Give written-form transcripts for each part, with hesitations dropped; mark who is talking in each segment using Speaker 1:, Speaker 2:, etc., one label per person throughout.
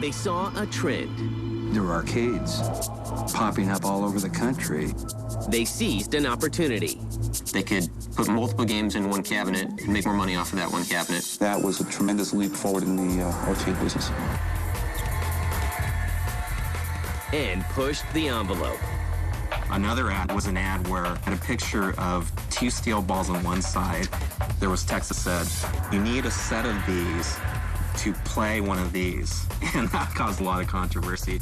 Speaker 1: they saw a trend.
Speaker 2: There were arcades popping up all over the country.
Speaker 1: They seized an opportunity.
Speaker 3: They could put multiple games in one cabinet and make more money off of that one cabinet.
Speaker 4: That was a tremendous leap forward in the arcade business.
Speaker 1: And pushed the envelope.
Speaker 3: Another ad was an ad where it had a picture of 2 steel balls on one side. There was text that said, "You need a set of these to play one of these." And that caused a lot of controversy.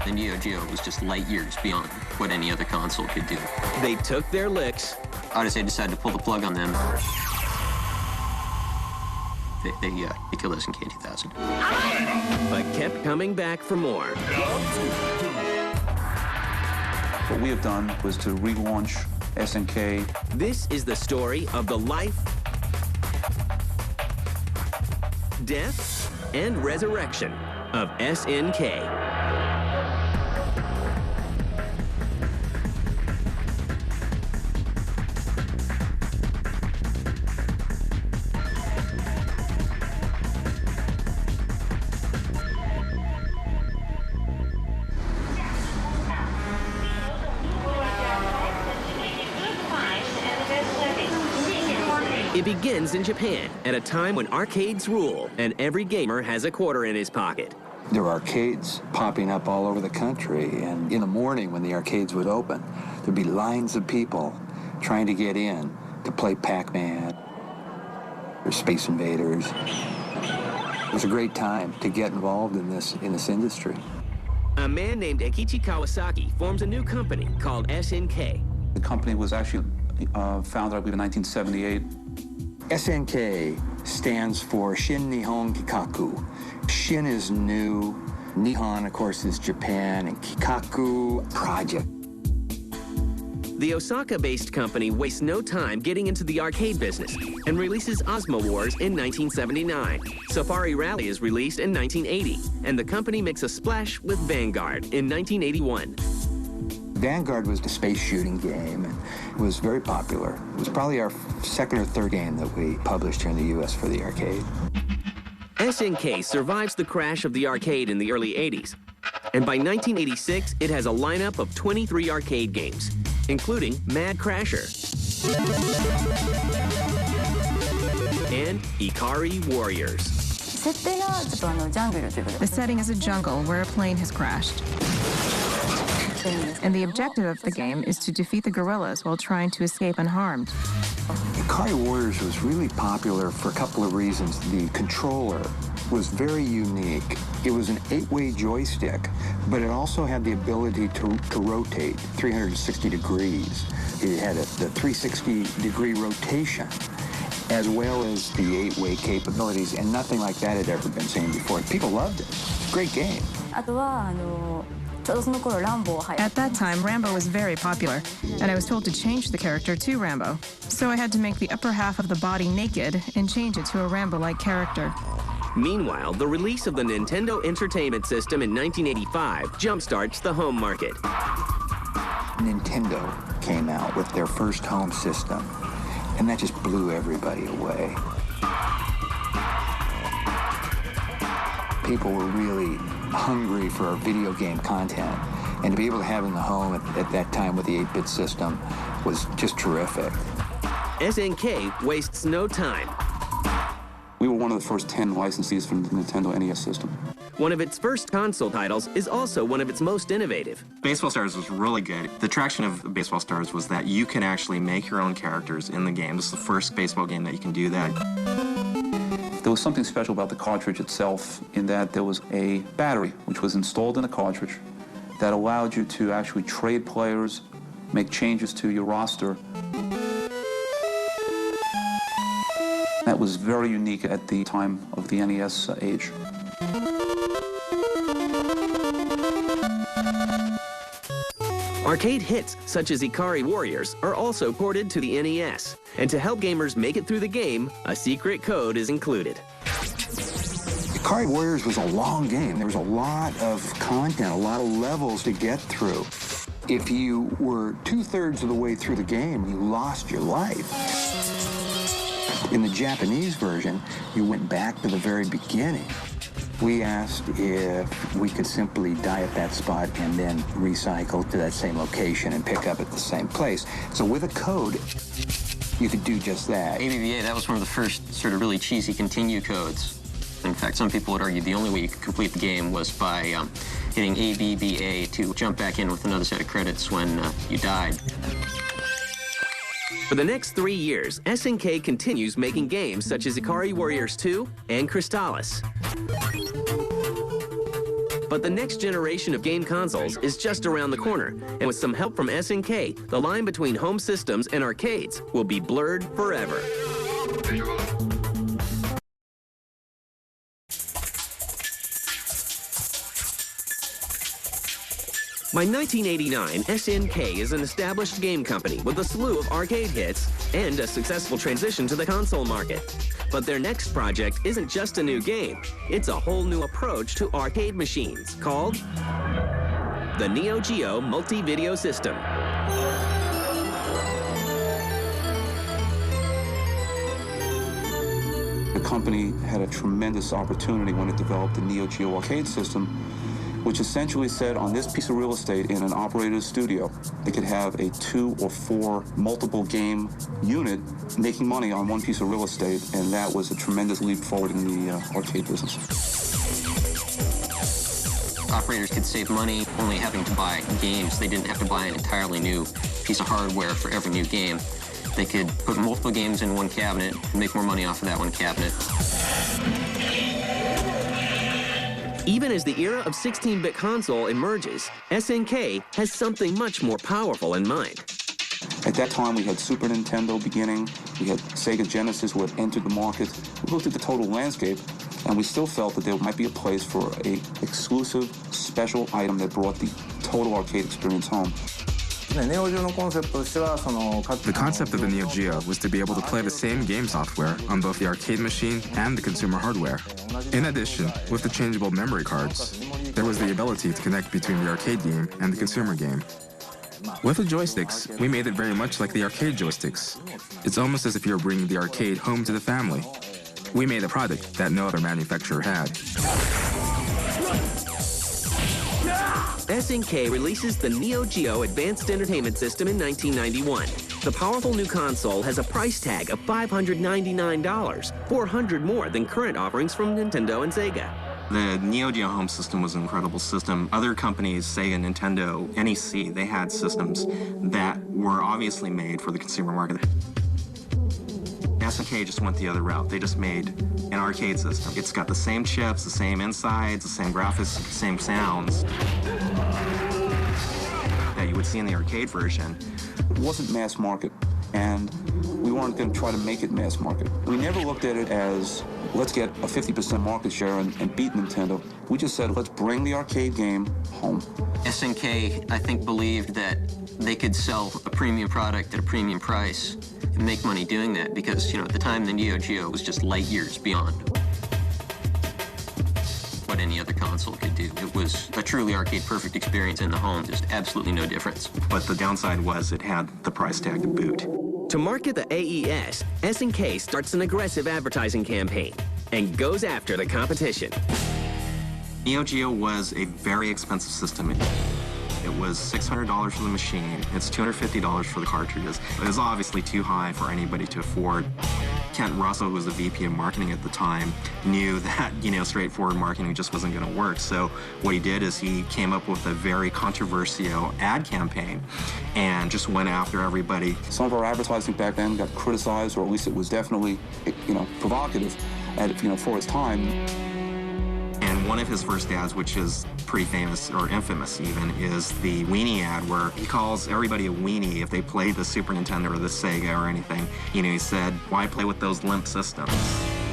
Speaker 3: The Neo Geo was just light years beyond what any other console could do.
Speaker 1: They took their licks.
Speaker 3: Odyssey decided to pull the plug on them. They killed us in K2000.
Speaker 1: But kept coming back for more.
Speaker 4: What we have done was to relaunch SNK.
Speaker 1: This is the story of the life, death, and resurrection of SNK. It begins in Japan at a time when arcades rule and every gamer has a quarter in his pocket.
Speaker 2: There were arcades popping up all over the country, and in the morning when the arcades would open, there'd be lines of people trying to get in to play Pac-Man or Space Invaders. It was a great time to get involved in this industry.
Speaker 1: A man named Eikichi Kawasaki forms a new company called SNK.
Speaker 4: The company was actually founded, I believe, in 1978.
Speaker 2: SNK stands for Shin Nihon Kikaku. Shin is new, Nihon, of course, is Japan, and Kikaku, project.
Speaker 1: The Osaka-based company wastes no time getting into the arcade business and releases Ozma Wars in 1979. Safari Rally is released in 1980, and the company makes a splash with Vanguard in 1981.
Speaker 2: Vanguard was a space shooting game, and it was very popular. It was probably our second or third game that we published here in the U.S. for the arcade.
Speaker 1: SNK survives the crash of the arcade in the early 80s, and by 1986, it has a lineup of 23 arcade games, including Mad Crasher and Ikari Warriors.
Speaker 5: The setting is a jungle where a plane has crashed. And the objective of the game is to defeat the gorillas while trying to escape unharmed.
Speaker 2: Ikari Warriors was really popular for a couple of reasons. The controller was very unique. It was an 8-way joystick, but it also had the ability to rotate 360 degrees. It had the 360-degree rotation, as well as the 8-way capabilities, and nothing like that had ever been seen before. People loved it. Great game.
Speaker 5: At that time, Rambo was very popular, and I was told to change the character to Rambo. So I had to make the upper half of the body naked and change it to a Rambo-like character.
Speaker 1: Meanwhile, the release of the Nintendo Entertainment System in 1985 jumpstarts the home market.
Speaker 2: Nintendo came out with their first home system, and that just blew everybody away. People were really hungry for video game content, and to be able to have it in the home at that time with the 8-bit system was just terrific.
Speaker 1: SNK wastes no time.
Speaker 4: We were one of the first 10 licensees for the Nintendo NES system.
Speaker 1: One of its first console titles is also one of its most innovative.
Speaker 3: Baseball Stars was really good. The attraction of Baseball Stars was that you can actually make your own characters in the game. This is the first baseball game that you can do that.
Speaker 4: There was something special about the cartridge itself in that there was a battery which was installed in the cartridge that allowed you to actually trade players, make changes to your roster. That was very unique at the time of the NES age.
Speaker 1: Arcade hits such as Ikari Warriors are also ported to the NES. And to help gamers make it through the game, a secret code is included.
Speaker 2: Ikari Warriors was a long game. There was a lot of content, a lot of levels to get through. If you were 2/3 of the way through the game, you lost your life. In the Japanese version, you went back to the very beginning. We asked if we could simply die at that spot and then recycle to that same location and pick up at the same place. So with a code, you could do just that.
Speaker 6: ABBA, that was one of the first sort of really cheesy continue codes. In fact, some people would argue the only way you could complete the game was by hitting ABBA to jump back in with another set of credits when you died.
Speaker 1: For the next 3 years, SNK continues making games such as Ikari Warriors 2 and Crystallis. But the next generation of game consoles is just around the corner, and with some help from SNK, the line between home systems and arcades will be blurred forever. By 1989, SNK is an established game company with a slew of arcade hits and a successful transition to the console market. But their next project isn't just a new game, it's a whole new approach to arcade machines called the Neo Geo Multi-Video System.
Speaker 4: The company had a tremendous opportunity when it developed the Neo Geo arcade system, which essentially said on this piece of real estate in an operator's studio, they could have a 2 or 4 multiple game unit making money on one piece of real estate, and that was a tremendous leap forward in the arcade business.
Speaker 6: Operators could save money only having to buy games. They didn't have to buy an entirely new piece of hardware for every new game. They could put multiple games in one cabinet and make more money off of that one cabinet.
Speaker 1: Even as the era of 16-bit console emerges, SNK has something much more powerful in mind.
Speaker 4: At that time, we had Super Nintendo beginning, we had Sega Genesis who had entered the market. We looked at the total landscape, and we still felt that there might be a place for an exclusive, special item that brought the total arcade experience home.
Speaker 7: The concept of the Neo Geo was to be able to play the same game software on both the arcade machine and the consumer hardware. In addition, with the changeable memory cards, there was the ability to connect between the arcade game and the consumer game. With the joysticks, we made it very much like the arcade joysticks. It's almost as if you were bringing the arcade home to the family. We made a product that no other manufacturer had.
Speaker 1: SNK releases the Neo Geo Advanced Entertainment System in 1991. The powerful new console has a price tag of $599, $400 more than current offerings from Nintendo and Sega.
Speaker 3: The Neo Geo home system was an incredible system. Other companies, Sega, Nintendo, NEC, they had systems that were obviously made for the consumer market. SNK just went the other route. They just made an arcade system. It's got the same chips, the same insides, the same graphics, the same sounds that you would see in the arcade version.
Speaker 4: It wasn't mass market, and we weren't going to try to make it mass market. We never looked at it as, let's get a 50% market share and beat Nintendo. We just said, let's bring the arcade game home.
Speaker 6: SNK, I think, believed that they could sell a premium product at a premium price and make money doing that because, at the time, the Neo Geo was just light years beyond what any other console could do. It was a truly arcade-perfect experience in the home, just absolutely no difference.
Speaker 3: But the downside was it had the price tag to boot.
Speaker 1: To market the AES, SNK starts an aggressive advertising campaign and goes after the competition.
Speaker 3: Neo Geo was a very expensive system. It was $600 for the machine. It's $250 for the cartridges. It was obviously too high for anybody to afford. Kent Russell, who was the VP of marketing at the time, knew that, straightforward marketing just wasn't going to work. So what he did is he came up with a very controversial ad campaign and just went after everybody.
Speaker 4: Some of our advertising back then got criticized, or at least it was definitely, provocative for its time.
Speaker 3: And one of his first ads, which is pretty famous, or infamous even, is the weenie ad where he calls everybody a weenie if they play the Super Nintendo or the Sega or anything. He said, why play with those limp systems?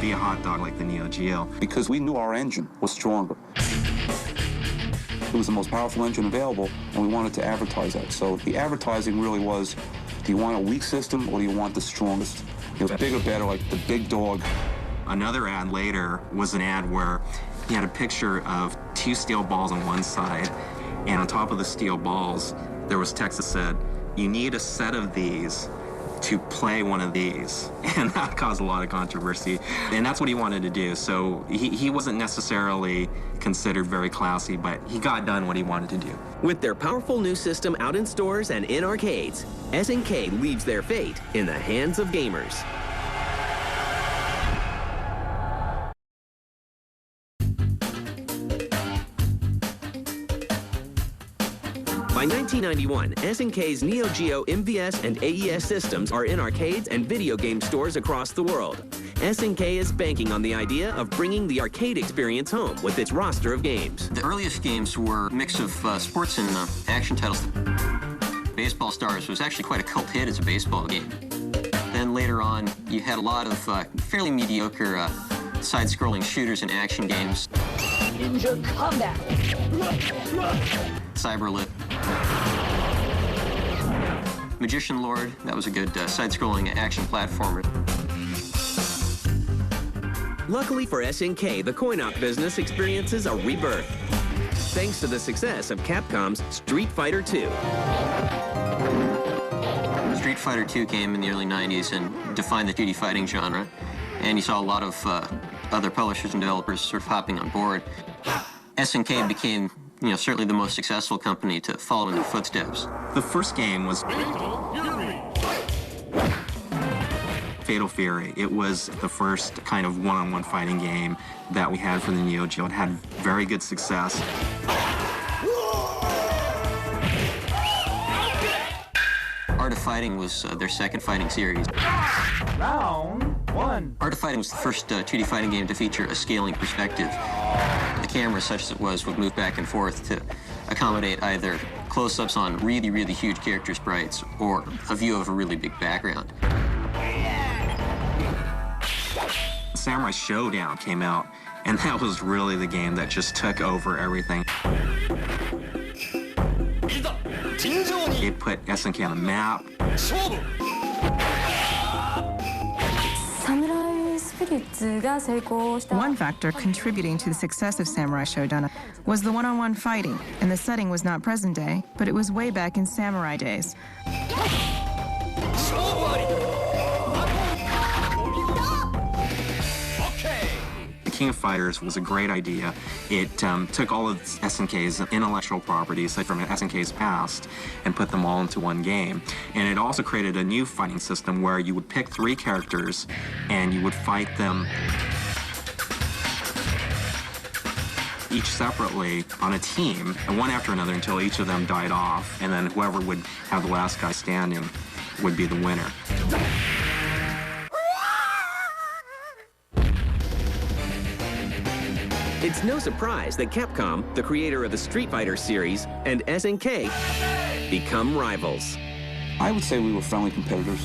Speaker 3: Be a hot dog like the Neo Geo.
Speaker 4: Because we knew our engine was stronger. It was the most powerful engine available, and we wanted to advertise that. So the advertising really was, do you want a weak system or do you want the strongest? It was bigger, better, like the big dog.
Speaker 3: Another ad later was an ad where he had a picture of 2 steel balls on one side, and on top of the steel balls, there was text that said, you need a set of these to play one of these, and that caused a lot of controversy. And that's what he wanted to do. So he wasn't necessarily considered very classy, but he got done what he wanted to do.
Speaker 1: With their powerful new system out in stores and in arcades, SNK leaves their fate in the hands of gamers. By 1991, SNK's Neo Geo MVS and AES systems are in arcades and video game stores across the world. SNK is banking on the idea of bringing the arcade experience home with its roster of games.
Speaker 6: The earliest games were a mix of sports and action titles. Baseball Stars was actually quite a cult hit as a baseball game. Then later on, you had a lot of fairly mediocre side-scrolling shooters and action games.
Speaker 8: Ninja Combat.
Speaker 6: Cyberlit. Magician Lord, that was a good side-scrolling action platformer.
Speaker 1: Luckily for SNK, the coin-op business experiences a rebirth, thanks to the success of Capcom's Street Fighter II.
Speaker 6: Street Fighter II came in the early 90s and defined the 2D fighting genre, and you saw a lot of other publishers and developers sort of hopping on board. SNK became, certainly the most successful company to follow in their footsteps.
Speaker 3: The first game was Fatal Fury. It was the first kind of one-on-one fighting game that we had for the Neo Geo. It had very good success.
Speaker 6: Art of Fighting was their second fighting series.
Speaker 8: Round one.
Speaker 6: Art of Fighting was the first 2D fighting game to feature a scaling perspective. The camera, such as it was, would move back and forth to accommodate either close-ups on really, really huge character sprites or a view of a really big background.
Speaker 3: Samurai Showdown came out, and that was really the game that just took over everything. It put SNK on the map.
Speaker 5: One factor contributing to the success of Samurai Shodown was the one-on-one fighting, and the setting was not present day, but it was way back in samurai days.
Speaker 3: King of Fighters was a great idea. It took all of SNK's intellectual properties from SNK's past and put them all into one game. And it also created a new fighting system where you would pick 3 characters and you would fight them each separately on a team, and one after another until each of them died off, and then whoever would have the last guy standing would be the winner.
Speaker 1: It's no surprise that Capcom, the creator of the Street Fighter series, and SNK become rivals.
Speaker 4: I would say we were friendly competitors.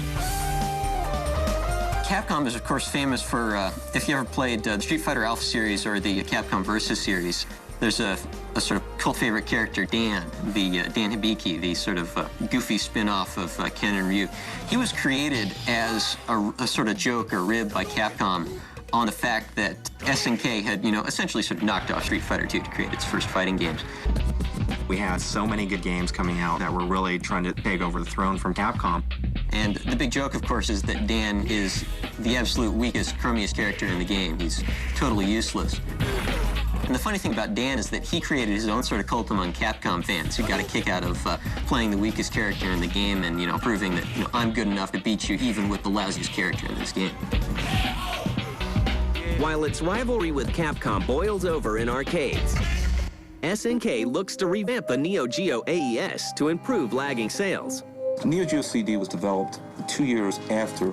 Speaker 6: Capcom is, of course, famous for, if you ever played the Street Fighter Alpha series or the Capcom Versus series, there's a sort of cult favorite character, Dan, Dan Hibiki, the sort of goofy spin-off of Ken and Ryu. He was created as a sort of joke or rib by Capcom on the fact that SNK had, essentially sort of knocked off Street Fighter II to create its first fighting games.
Speaker 3: We had so many good games coming out that were really trying to take over the throne from Capcom.
Speaker 6: And the big joke, of course, is that Dan is the absolute weakest, crummiest character in the game. He's totally useless. And the funny thing about Dan is that he created his own sort of cult among Capcom fans who got a kick out of playing the weakest character in the game and, proving that, I'm good enough to beat you even with the lousiest character in this game.
Speaker 1: While its rivalry with Capcom boils over in arcades, SNK looks to revamp the Neo Geo AES to improve lagging sales.
Speaker 4: The Neo Geo CD was developed 2 years after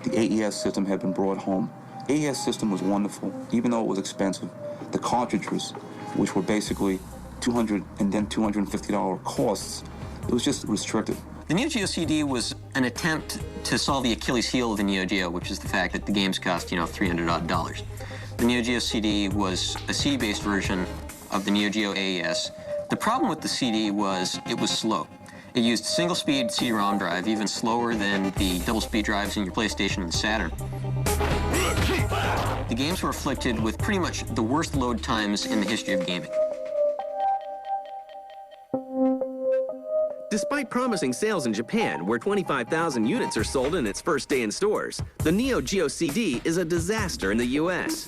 Speaker 4: the AES system had been brought home. AES system was wonderful, even though it was expensive. The cartridges, which were basically $200 and then $250 costs, it was just restricted.
Speaker 6: The Neo Geo CD was an attempt to solve the Achilles heel of the Neo Geo, which is the fact that the games cost, $300-odd. The Neo Geo CD was a CD-based version of the Neo Geo AES. The problem with the CD was it was slow. It used single-speed CD-ROM drive, even slower than the double-speed drives in your PlayStation and Saturn. The games were afflicted with pretty much the worst load times in the history of gaming.
Speaker 1: Despite promising sales in Japan, where 25,000 units are sold in its first day in stores, the Neo Geo CD is a disaster in the US.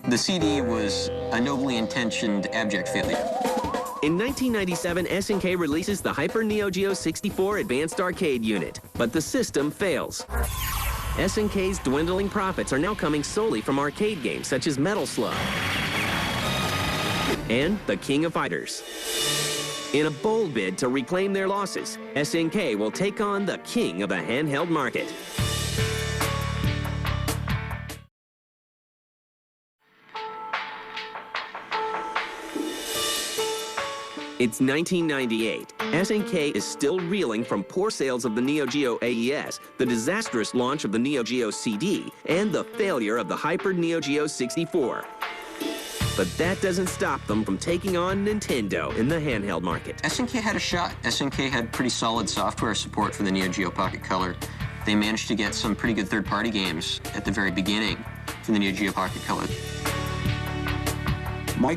Speaker 6: The CD was a nobly intentioned abject failure.
Speaker 1: In 1997, SNK releases the Hyper Neo Geo 64 Advanced Arcade unit, but the system fails. SNK's dwindling profits are now coming solely from arcade games such as Metal Slug and The King of Fighters. In a bold bid to reclaim their losses, SNK will take on the king of the handheld market. It's 1998. SNK is still reeling from poor sales of the Neo Geo AES, the disastrous launch of the Neo Geo CD, and the failure of the Hyper Neo Geo 64. But that doesn't stop them from taking on Nintendo in the handheld market.
Speaker 6: SNK had a shot. SNK had pretty solid software support for the Neo Geo Pocket Color. They managed to get some pretty good third-party games at the very beginning for the Neo Geo Pocket Color.
Speaker 4: My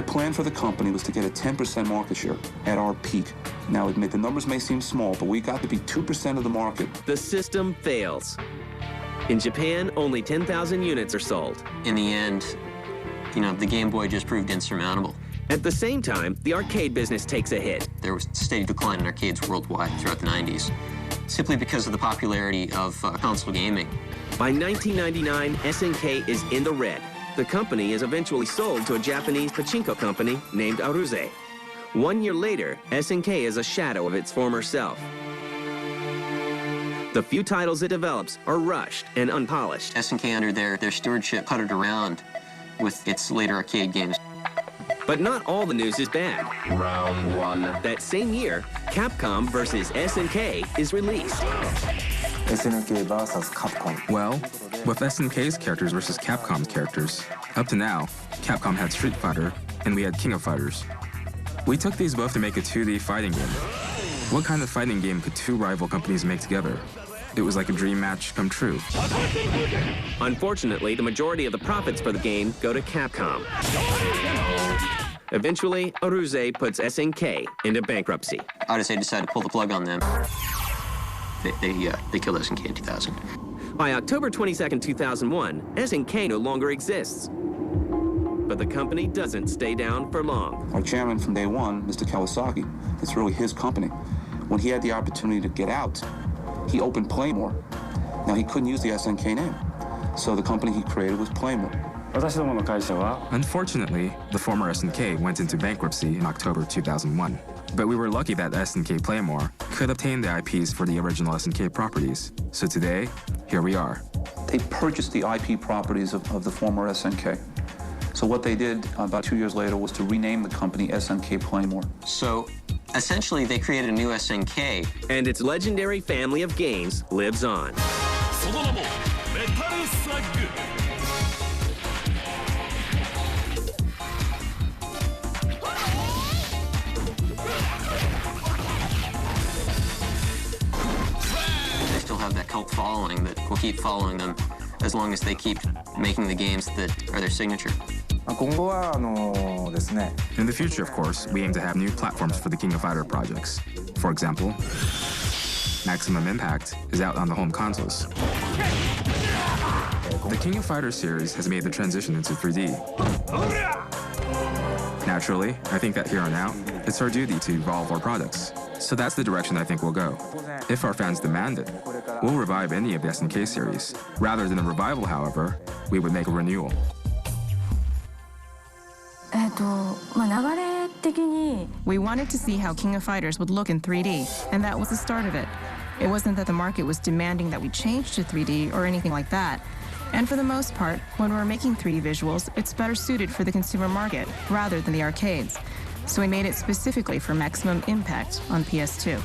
Speaker 4: plan for the company was to get a 10% market share at our peak. Now, admit the numbers may seem small, but we got to be 2% of the market.
Speaker 1: The system fails. In Japan, only 10,000 units are sold.
Speaker 6: In the end, the Game Boy just proved insurmountable.
Speaker 1: At the same time, the arcade business takes a hit.
Speaker 6: There was a steady decline in arcades worldwide throughout the 90s, simply because of the popularity of console gaming.
Speaker 1: By 1999, SNK is in the red. The company is eventually sold to a Japanese pachinko company named Aruze. 1 year later, SNK is a shadow of its former self. The few titles it develops are rushed and unpolished.
Speaker 6: SNK, under their stewardship, puttered around with its later arcade games.
Speaker 1: But not all the news is bad.
Speaker 9: Round one.
Speaker 1: That same year, Capcom vs. SNK is released.
Speaker 2: SNK versus Capcom.
Speaker 7: Well, with SNK's characters versus Capcom's characters, up to now, Capcom had Street Fighter, and we had King of Fighters. We took these both to make a 2D fighting game. What kind of fighting game could two rival companies make together? It was like a dream match come true.
Speaker 1: Unfortunately, the majority of the profits for the game go to Capcom. Eventually, Aruze puts SNK into bankruptcy.
Speaker 6: Aruze decided to pull the plug on them. They killed SNK in 2000.
Speaker 1: By October 22nd, 2001, SNK no longer exists. But the company doesn't stay down for long.
Speaker 4: Our chairman from day one, Mr. Kawasaki, it's really his company. When he had the opportunity to get out, he opened Playmore. Now, he couldn't use the SNK name, so the company he created was Playmore.
Speaker 7: Unfortunately, the former SNK went into bankruptcy in October 2001. But we were lucky that SNK Playmore could obtain the IPs for the original SNK properties. So today, here we are.
Speaker 4: They purchased the IP properties of the former SNK. So what they did about 2 years later was to rename the company SNK Playmore.
Speaker 6: So essentially, they created a new SNK.
Speaker 1: And its legendary family of games lives on.
Speaker 6: They still have that cult following that will keep following them as long as they keep making the games that are their signature.
Speaker 7: In the future, of course, we aim to have new platforms for the King of Fighter projects. For example, Maximum Impact is out on the home consoles. The King of Fighter series has made the transition into 3D. Naturally, I think that here on out, it's our duty to evolve our products. So that's the direction I think we'll go. If our fans demand it, we'll revive any of the SNK series. Rather than a revival, however, we would make a renewal.
Speaker 5: We wanted to see how King of Fighters would look in 3D, and that was the start of it. It wasn't that the market was demanding that we change to 3D or anything like that. And for the most part, when we're making 3D visuals, it's better suited for the consumer market rather than the arcades. So we made it specifically for Maximum Impact on PS2.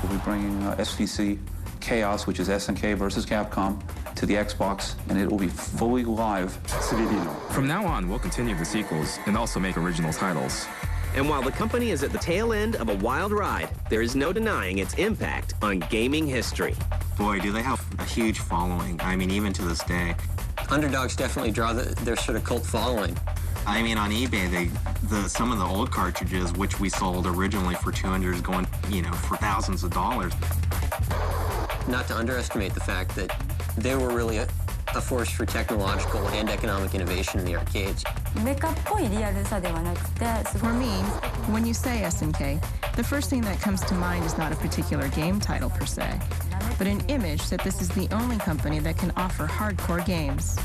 Speaker 4: We'll be bringing SVC Chaos, which is SNK versus Capcom, to the Xbox, and it will be fully live.
Speaker 7: From now on, we'll continue the sequels and also make original titles.
Speaker 1: And while the company is at the tail end of a wild ride, there is no denying its impact on gaming history.
Speaker 3: Boy, do they have a huge following. I mean, even to this day.
Speaker 6: Underdogs definitely draw their sort of cult following.
Speaker 3: I mean, on eBay, some of the old cartridges, which we sold originally for $200, is going, for thousands of dollars.
Speaker 6: Not to underestimate the fact that they were really a force for technological and economic innovation in the arcades.
Speaker 5: For me, when you say SNK, the first thing that comes to mind is not a particular game title per se, but an image that this is the only company that can offer hardcore games.